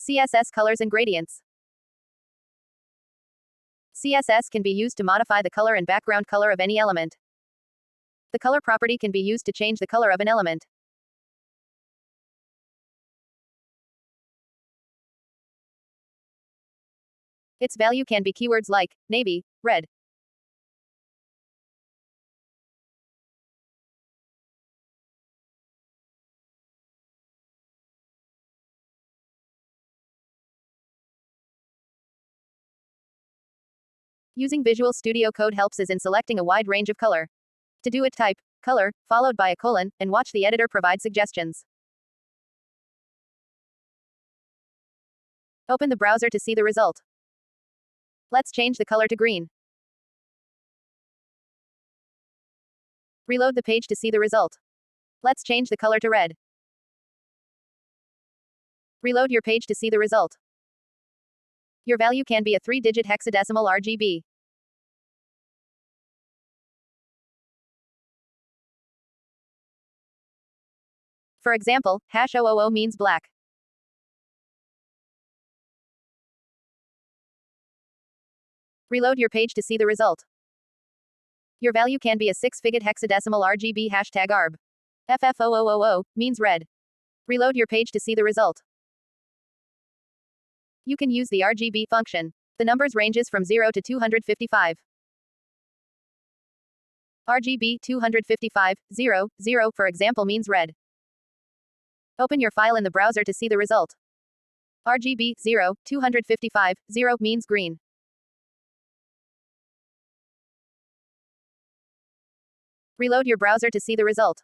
CSS colors and gradients. CSS can be used to modify the color and background color of any element. The color property can be used to change the color of an element. Its value can be keywords like navy, red. Using Visual Studio Code helps us in selecting a wide range of color. To do it, type color, followed by a colon, and watch the editor provide suggestions. Open the browser to see the result. Let's change the color to green. Reload the page to see the result. Let's change the color to red. Reload your page to see the result. Your value can be a 3-digit hexadecimal RGB. For example, #000 means black. Reload your page to see the result. Your value can be a 6-digit hexadecimal RGB #ARB. FF0000 means red. Reload your page to see the result. You can use the RGB function. The numbers ranges from 0 to 255. RGB 255, 0, 0, for example, means red. Open your file in the browser to see the result. RGB 0, 255, 0 means green. Reload your browser to see the result.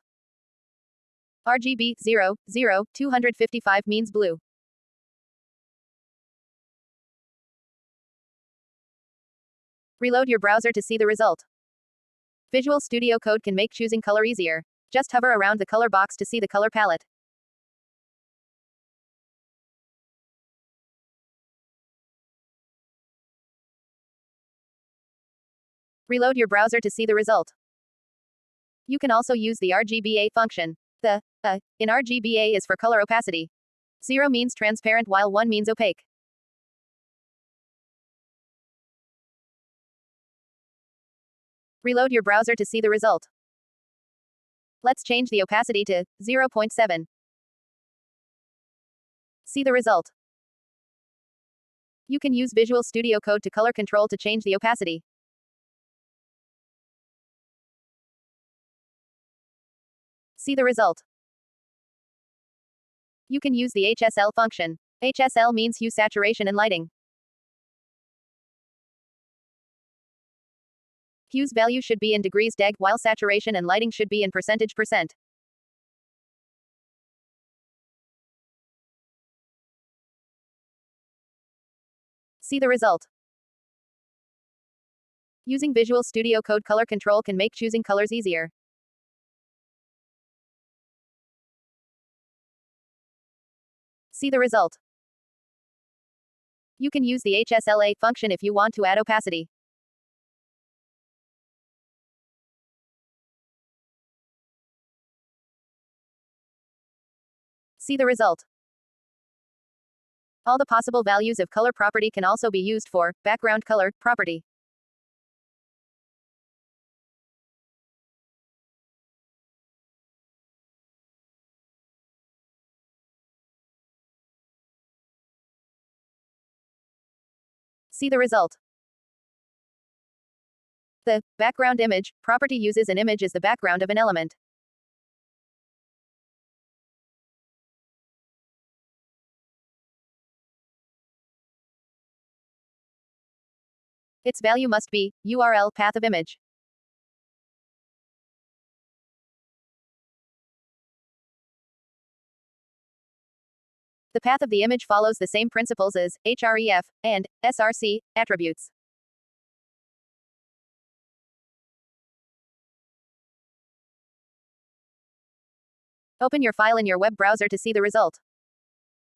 RGB 0, 0, 255 means blue. Reload your browser to see the result. Visual Studio Code can make choosing color easier. Just hover around the color box to see the color palette. Reload your browser to see the result. You can also use the RGBA function. The in RGBA is for color opacity. 0 means transparent while 1 means opaque. Reload your browser to see the result. Let's change the opacity to 0.7. See the result. You can use Visual Studio Code to color control to change the opacity. See the result. You can use the HSL function. HSL means hue, saturation, and lighting. Hue's value should be in degrees deg, while saturation and lighting should be in %%. See the result. Using Visual Studio Code, color control can make choosing colors easier. See the result. You can use the HSLA function if you want to add opacity. See the result. All the possible values of color property can also be used for background color property. See the result. The background image property uses an image as the background of an element. Its value must be URL path of image. The path of the image follows the same principles as href and src attributes. Open your file in your web browser to see the result.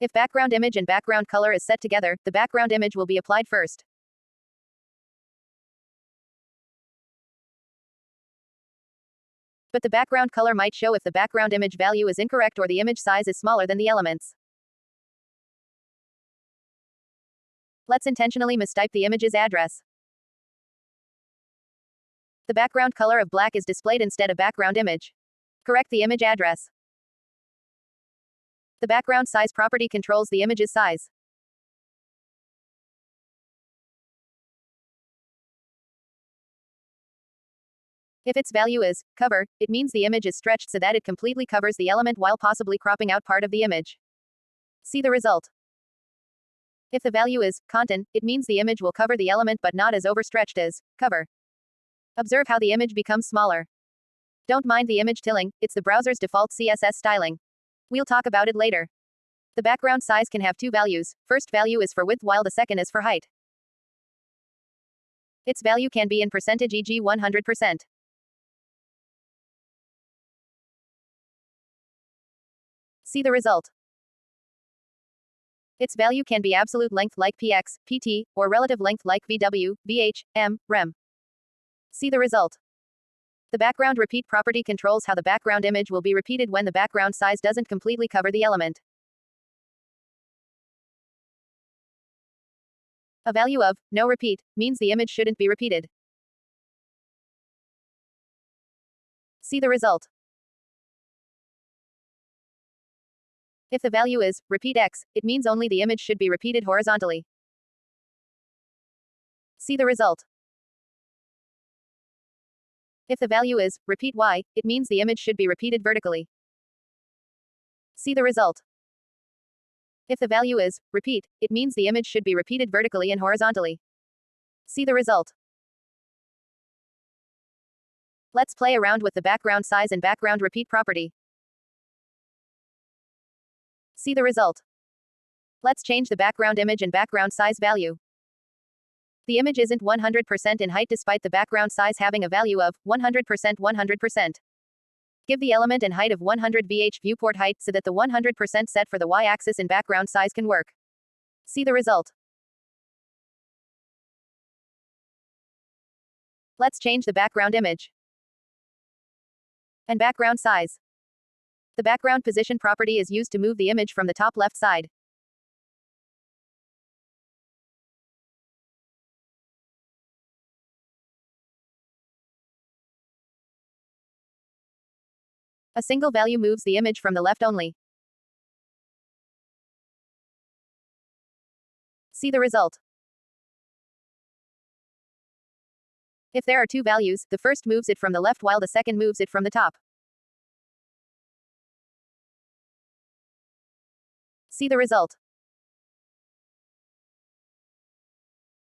If background image and background color is set together, the background image will be applied first. But the background color might show if the background image value is incorrect or the image size is smaller than the elements. Let's intentionally mistype the image's address. The background color of black is displayed instead of background image. Correct the image address. The background size property controls the image's size. If its value is cover, it means the image is stretched so that it completely covers the element while possibly cropping out part of the image. See the result. If the value is content, it means the image will cover the element but not as overstretched as cover. Observe how the image becomes smaller. Don't mind the image tilling, it's the browser's default CSS styling. We'll talk about it later. The background size can have two values. First value is for width while the second is for height. Its value can be in percentage, e.g. 100%. See the result. Its value can be absolute length like px, pt, or relative length like vw, vh, m, rem. See the result. The background repeat property controls how the background image will be repeated when the background size doesn't completely cover the element. A value of no repeat means the image shouldn't be repeated. See the result. If the value is repeat x, it means only the image should be repeated horizontally. See the result. If the value is repeat y, it means the image should be repeated vertically. See the result. If the value is repeat, it means the image should be repeated vertically and horizontally. See the result. Let's play around with the background size and background repeat property. See the result. Let's change the background image and background size value. The image isn't 100% in height despite the background size having a value of 100%. 100%. Give the element and height of 100 vh viewport height so that the 100% set for the y-axis in background size can work. See the result. Let's change the background image and background size. The background position property is used to move the image from the top left side. A single value moves the image from the left only. See the result. If there are two values, the first moves it from the left while the second moves it from the top. See the result.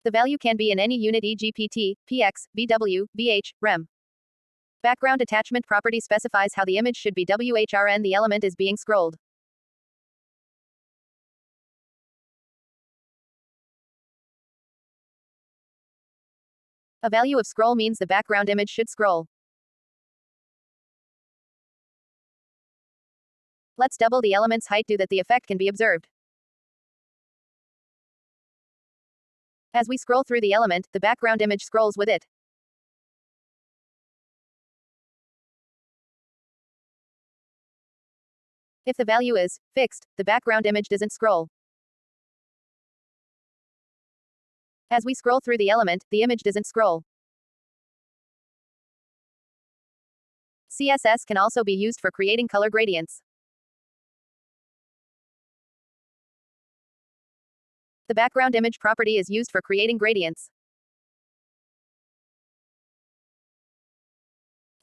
The value can be in any unit, e.g. pt, px, vw, vh, rem. Background attachment property specifies how the image should be whrn the element is being scrolled. A value of scroll means the background image should scroll. Let's double the element's height so that the effect can be observed. As we scroll through the element, the background image scrolls with it. If the value is fixed, the background image doesn't scroll. As we scroll through the element, the image doesn't scroll. CSS can also be used for creating color gradients. The background image property is used for creating gradients.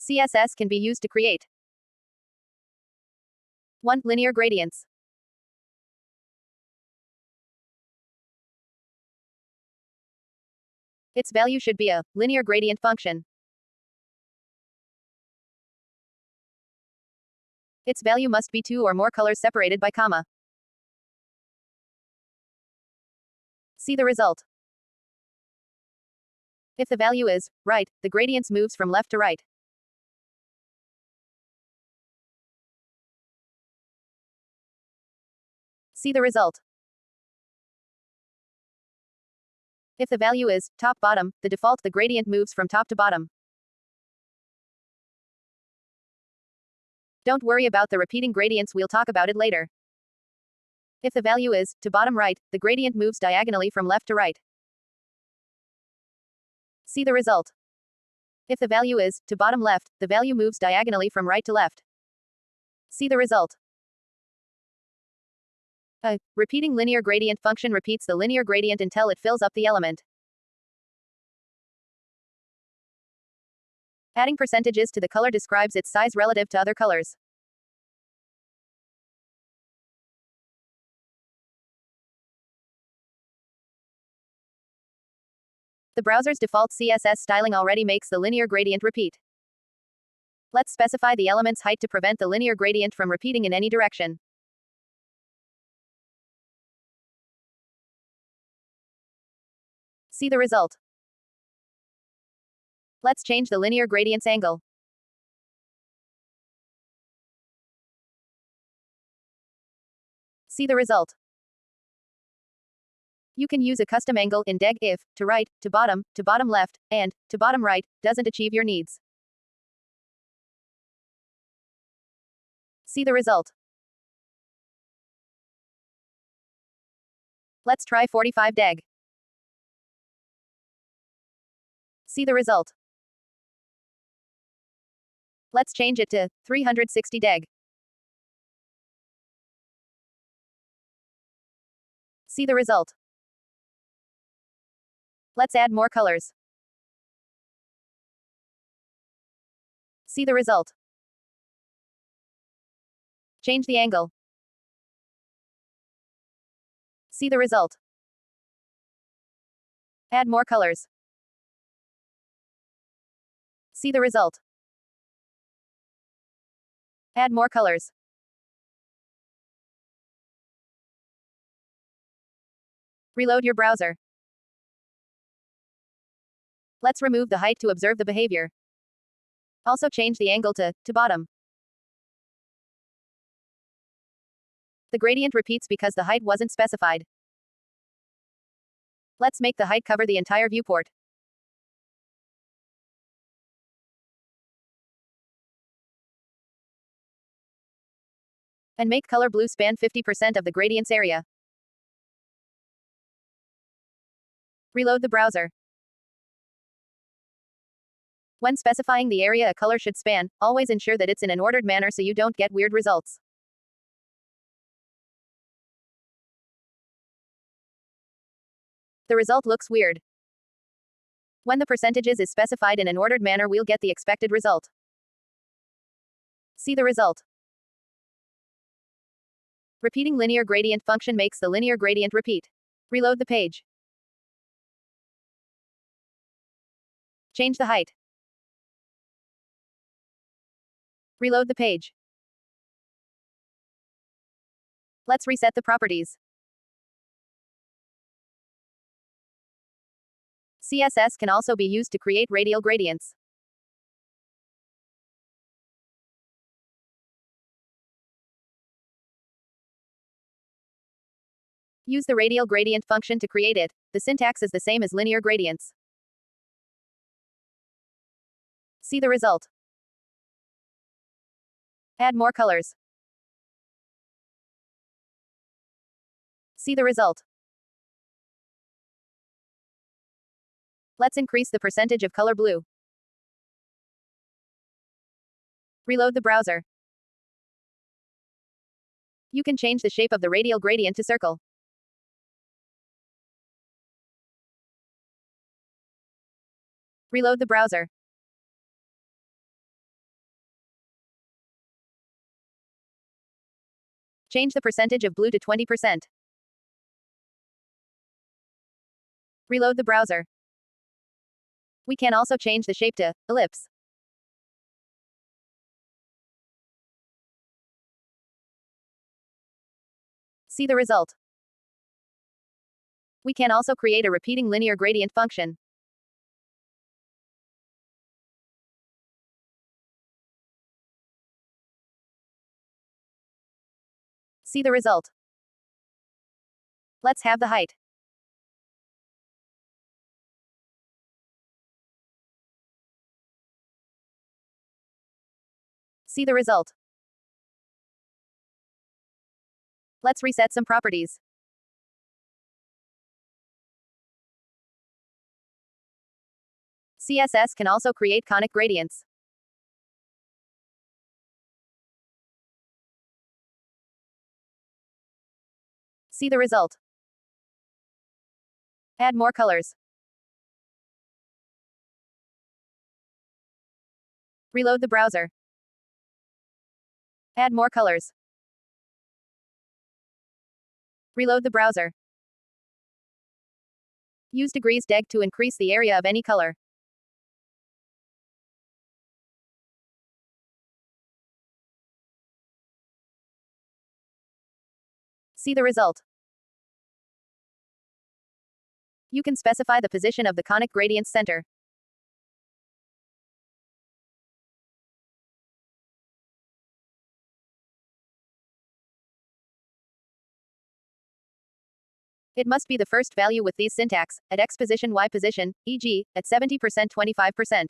CSS can be used to create 1. Linear gradients. Its value should be a linear gradient function. Its value must be 2 or more colors separated by comma. See the result. If the value is right, the gradients moves from left to right. See the result. If the value is top-bottom, the default the gradient moves from top to bottom. Don't worry about the repeating gradients, we'll talk about it later. If the value is to bottom right, the gradient moves diagonally from left to right. See the result. If the value is to bottom left, the value moves diagonally from right to left. See the result. A repeating linear gradient function repeats the linear gradient until it fills up the element. Adding percentages to the color describes its size relative to other colors. The browser's default CSS styling already makes the linear gradient repeat. Let's specify the element's height to prevent the linear gradient from repeating in any direction. See the result. Let's change the linear gradient's angle. See the result. You can use a custom angle in DEG if to right, to bottom left, and to bottom right doesn't achieve your needs. See the result. Let's try 45 DEG. See the result. Let's change it to 360 DEG. See the result. Let's add more colors. See the result. Change the angle. See the result. Add more colors. See the result. Add more colors. Reload your browser. Let's remove the height to observe the behavior. Also change the angle to bottom. The gradient repeats because the height wasn't specified. Let's make the height cover the entire viewport. And make color blue span 50% of the gradient's area. Reload the browser. When specifying the area a color should span, always ensure that it's in an ordered manner so you don't get weird results. The result looks weird. When the percentages is specified in an ordered manner, we'll get the expected result. See the result. Repeating linear gradient function makes the linear gradient repeat. Reload the page. Change the height. Reload the page. Let's reset the properties. CSS can also be used to create radial gradients. Use the radial gradient function to create it. The syntax is the same as linear gradients. See the result. Add more colors. See the result. Let's increase the percentage of color blue. Reload the browser. You can change the shape of the radial gradient to circle. Reload the browser. Change the percentage of blue to 20%. Reload the browser. We can also change the shape to ellipse. See the result. We can also create a repeating linear gradient function. See the result. Let's have the height. See the result. Let's reset some properties. CSS can also create conic gradients. See the result. Add more colors. Reload the browser. Add more colors. Reload the browser. Use degrees deg to increase the area of any color. See the result. You can specify the position of the conic gradient's center. It must be the first value with these syntax, at X position Y position, e.g., at 70% 25%.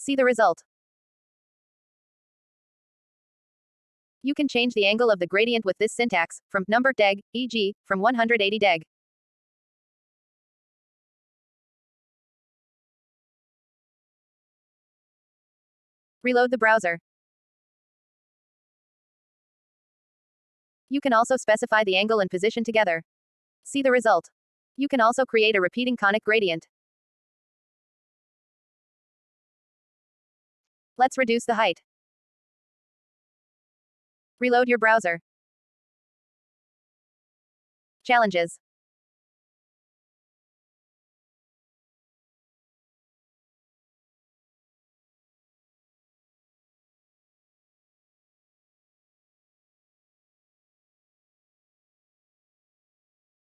See the result. You can change the angle of the gradient with this syntax, from number deg, e.g., from 180 deg. Reload the browser. You can also specify the angle and position together. See the result. You can also create a repeating conic gradient. Let's reduce the height. Reload your browser. Challenges.